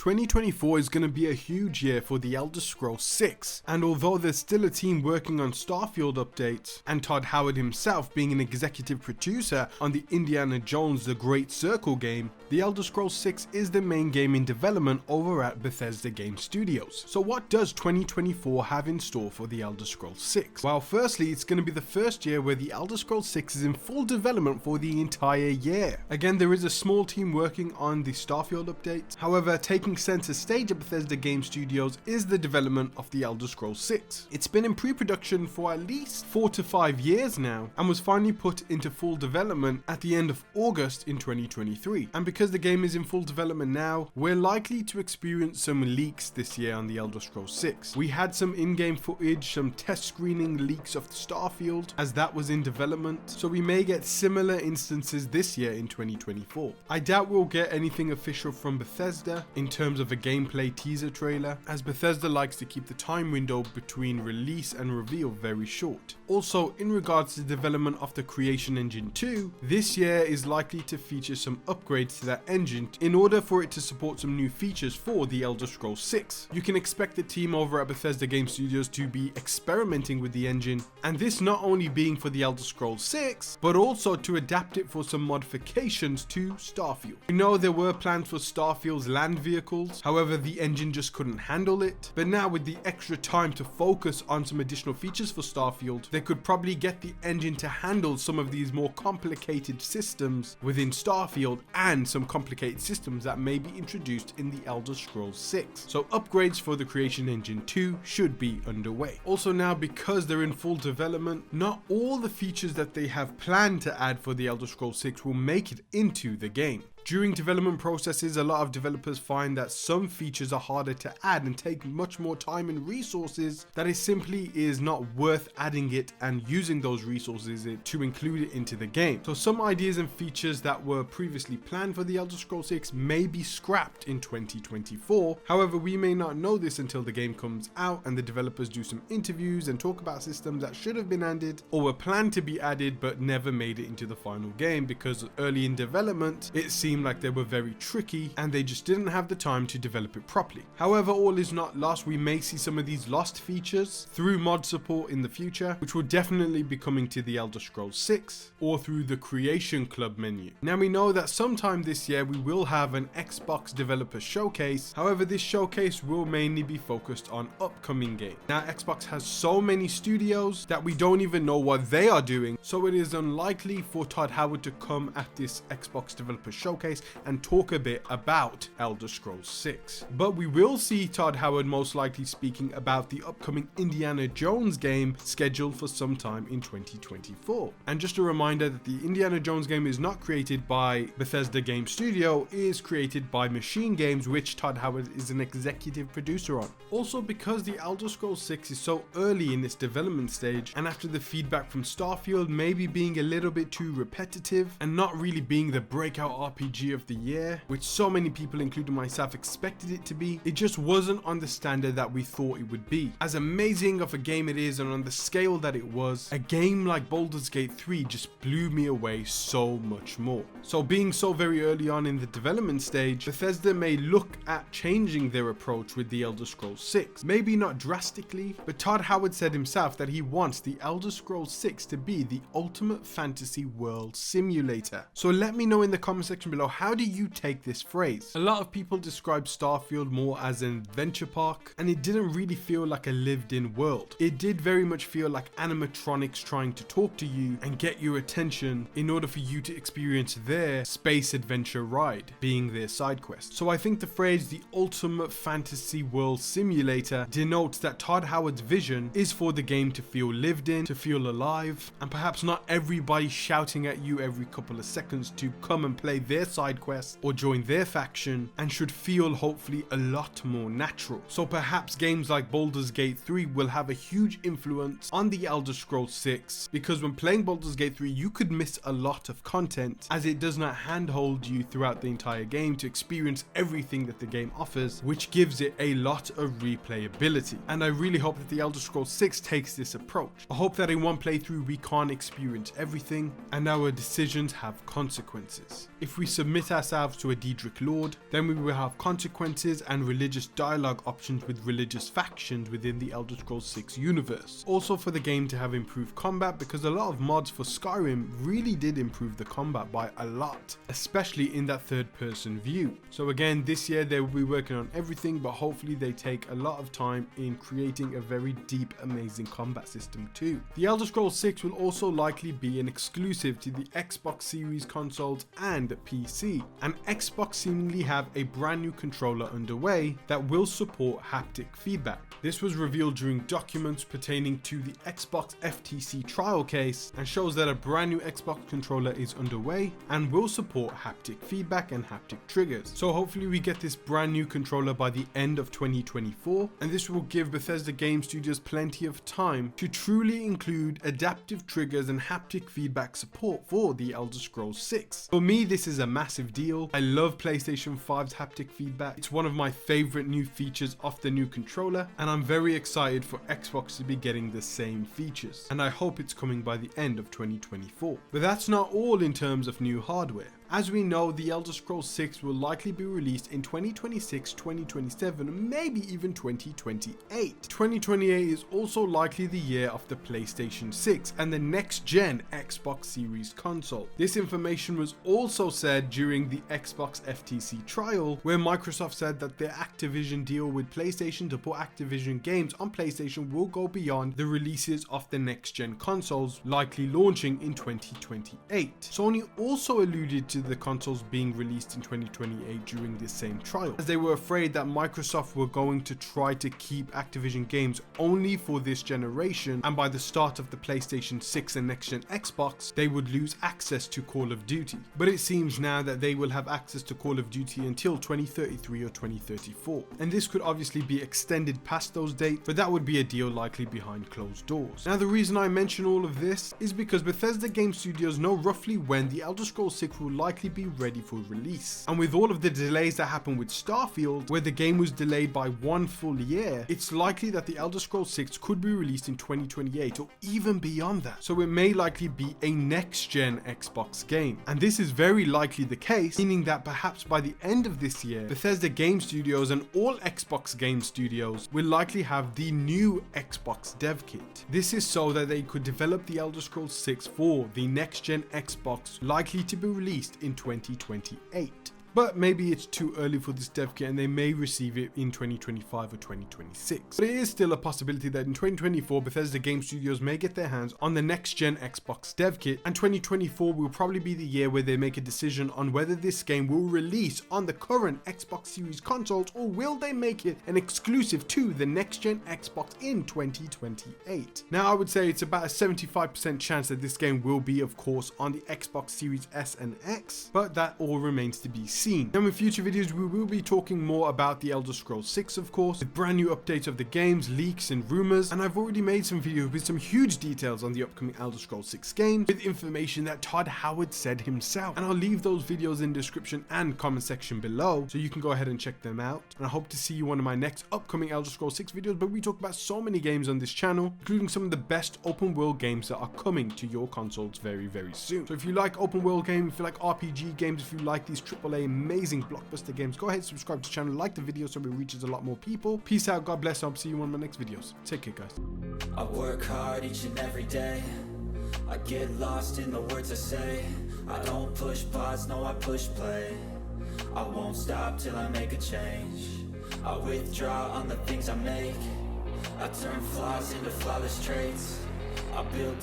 2024 is going to be a huge year for The Elder Scrolls 6, and although there's still a team working on Starfield updates, and Todd Howard himself being an executive producer on the Indiana Jones The Great Circle game, The Elder Scrolls 6 is the main game in development over at Bethesda Game Studios. So what does 2024 have in store for The Elder Scrolls 6? Well, firstly, it's going to be the first year where The Elder Scrolls 6 is in full development for the entire year. Again, there is a small team working on the Starfield update. However, taking center stage at Bethesda Game Studios is the development of The Elder Scrolls 6. It's been in pre-production for at least 4 to 5 years now, and was finally put into full development at the end of August in 2023. And because the game is in full development now, we're likely to experience some leaks this year on The Elder Scrolls 6. We had some in-game footage, some test screening leaks of Starfield as that was in development, so we may get similar instances this year in 2024. I doubt we'll get anything official from Bethesda in terms of a gameplay teaser trailer, as Bethesda likes to keep the time window between release and reveal very short. Also, in regards to development of the Creation Engine 2, this year is likely to feature some upgrades to that engine in order for it to support some new features for The Elder Scrolls 6. You can expect the team over at Bethesda Game Studios to be experimenting with the engine, and this not only being for The Elder Scrolls 6, but also to adapt it for some modifications to Starfield. We know there were plans for Starfield's land vehicles, however the engine just couldn't handle it, but now with the extra time to focus on some additional features for Starfield, they could probably get the engine to handle some of these more complicated systems within Starfield and some complicated systems that may be introduced in The Elder Scrolls 6. So upgrades for the Creation Engine 2 should be underway. Also now, because they're in full development, not all the features that they have planned to add for The Elder Scrolls 6 will make it into the game. During development processes, a lot of developers find that some features are harder to add and take much more time and resources, that it simply is not worth adding it and using those resources to include it into the game. So some ideas and features that were previously planned for The Elder Scrolls 6 may be scrapped in 2024. However, we may not know this until the game comes out and the developers do some interviews and talk about systems that should have been added or were planned to be added but never made it into the final game because early in development it seemed like they were very tricky and they just didn't have the time to develop it properly. However, all is not lost. We may see some of these lost features through mod support in the future, which will definitely be coming to The Elder Scrolls 6 or through the Creation Club menu. Now we know that sometime this year we will have an Xbox developer showcase. However, this showcase will mainly be focused on upcoming games. Now Xbox has so many studios that we don't even know what they are doing, so it is unlikely for Todd Howard to come at this Xbox developer showcase and talk a bit about Elder Scrolls 6. But we will see Todd Howard most likely speaking about the upcoming Indiana Jones game scheduled for sometime in 2024. And just a reminder that the Indiana Jones game is not created by Bethesda Game Studio, it is created by Machine Games, which Todd Howard is an executive producer on. Also, because the Elder Scrolls 6 is so early in its development stage, and after the feedback from Starfield maybe being a little bit too repetitive and not really being the breakout RPG of the year, which so many people including myself expected it to be, it just wasn't on the standard that we thought it would be. As amazing of a game it is and on the scale that it was, a game like Baldur's Gate 3 just blew me away so much more. So being so very early on in the development stage, Bethesda may look at changing their approach with The Elder Scrolls 6. Maybe not drastically, but Todd Howard said himself that he wants The Elder Scrolls 6 to be the ultimate fantasy world simulator. So let me know in the comment section below, how do you take this phrase? A lot of people describe Starfield more as an adventure park, and it didn't really feel like a lived-in world. It did very much feel like animatronics trying to talk to you and get your attention in order for you to experience their space adventure ride, being their side quest. So I think the phrase the ultimate fantasy world simulator denotes that Todd Howard's vision is for the game to feel lived in, to feel alive, and perhaps not everybody shouting at you every couple of seconds to come and play their side quest or join their faction, and should feel hopefully a lot more natural. So perhaps games like Baldur's Gate 3 will have a huge influence on The Elder Scrolls 6, because when playing Baldur's Gate 3 you could miss a lot of content as it does not handhold you throughout the entire game to experience everything that the game offers, which gives it a lot of replayability. And I really hope that The Elder Scrolls 6 takes this approach. I hope that in one playthrough we can't experience everything and our decisions have consequences. If we submit ourselves to a Daedric Lord. Then we will have consequences and religious dialogue options with religious factions within the Elder Scrolls 6 universe. Also for the game to have improved combat, because a lot of mods for Skyrim really did improve the combat by a lot, especially in that third person view. So again, this year they will be working on everything, but hopefully they take a lot of time in creating a very deep, amazing combat system too. The Elder Scrolls 6 will also likely be an exclusive to the Xbox Series consoles and PC, and Xbox seemingly have a brand new controller underway that will support haptic feedback. This was revealed during documents pertaining to the Xbox FTC trial case, and shows that a brand new Xbox controller is underway and will support haptic feedback and haptic triggers. So hopefully we get this brand new controller by the end of 2024, and this will give Bethesda Game Studios plenty of time to truly include adaptive triggers and haptic feedback support for the Elder Scrolls 6. For me, this is a massive deal. I love PlayStation 5's haptic feedback. It's one of my favorite new features of the new controller, and I'm very excited for Xbox to be getting the same features, and I hope it's coming by the end of 2024. But that's not all in terms of new hardware. As we know, the Elder Scrolls 6 will likely be released in 2026, 2027, maybe even 2028. 2028 is also likely the year of the PlayStation 6 and the next gen Xbox Series console. This information was also said during the Xbox FTC trial, where Microsoft said that their Activision deal with PlayStation to put Activision games on PlayStation will go beyond the releases of the next gen consoles, likely launching in 2028. Sony also alluded to the consoles being released in 2028 during this same trial, as they were afraid that Microsoft were going to try to keep Activision games only for this generation, and by the start of the PlayStation 6 and next gen Xbox, they would lose access to Call of Duty. But it seems now that they will have access to Call of Duty until 2033 or 2034, and this could obviously be extended past those dates, but that would be a deal likely behind closed doors. Now the reason I mention all of this is because Bethesda Game Studios know roughly when the Elder Scrolls 6 will likely be ready for release, and with all of the delays that happened with Starfield, where the game was delayed by 1 full year, it's likely that the Elder Scrolls 6 could be released in 2028 or even beyond that. So it may likely be a next gen Xbox game, and this is very likely the case, meaning that perhaps by the end of this year, Bethesda Game Studios and all Xbox Game Studios will likely have the new Xbox dev kit. This is so that they could develop the Elder Scrolls 6 for the next gen Xbox, likely to be released in 2028. But maybe it's too early for this dev kit and they may receive it in 2025 or 2026. But it is still a possibility that in 2024, Bethesda Game Studios may get their hands on the next gen Xbox dev kit, and 2024 will probably be the year where they make a decision on whether this game will release on the current Xbox Series consoles, or will they make it an exclusive to the next gen Xbox in 2028. Now I would say it's about a 75% chance that this game will be, of course, on the Xbox Series S and X, but that all remains to be seen. Now in future videos we will be talking more about the Elder Scrolls 6, of course, with brand new updates of the games, leaks and rumors, and I've already made some videos with some huge details on the upcoming Elder Scrolls 6 games, with information that Todd Howard said himself, and I'll leave those videos in the description and comment section below so you can go ahead and check them out. And I hope to see you on my next upcoming Elder Scrolls 6 videos, but we talk about so many games on this channel, including some of the best open world games that are coming to your consoles very soon. So if you like open world games, if you like RPG games, if you like these AAA amazing blockbuster games, go ahead and subscribe to the channel, like the video so it reaches a lot more people. Peace out, God bless, I'll see you on my next videos. Take care, guys. I work hard each and every day, I get lost in the words I say, I don't push pause, no I push play, I won't stop till I make a change, I withdraw on the things I make, I turn flaws into flawless traits, I build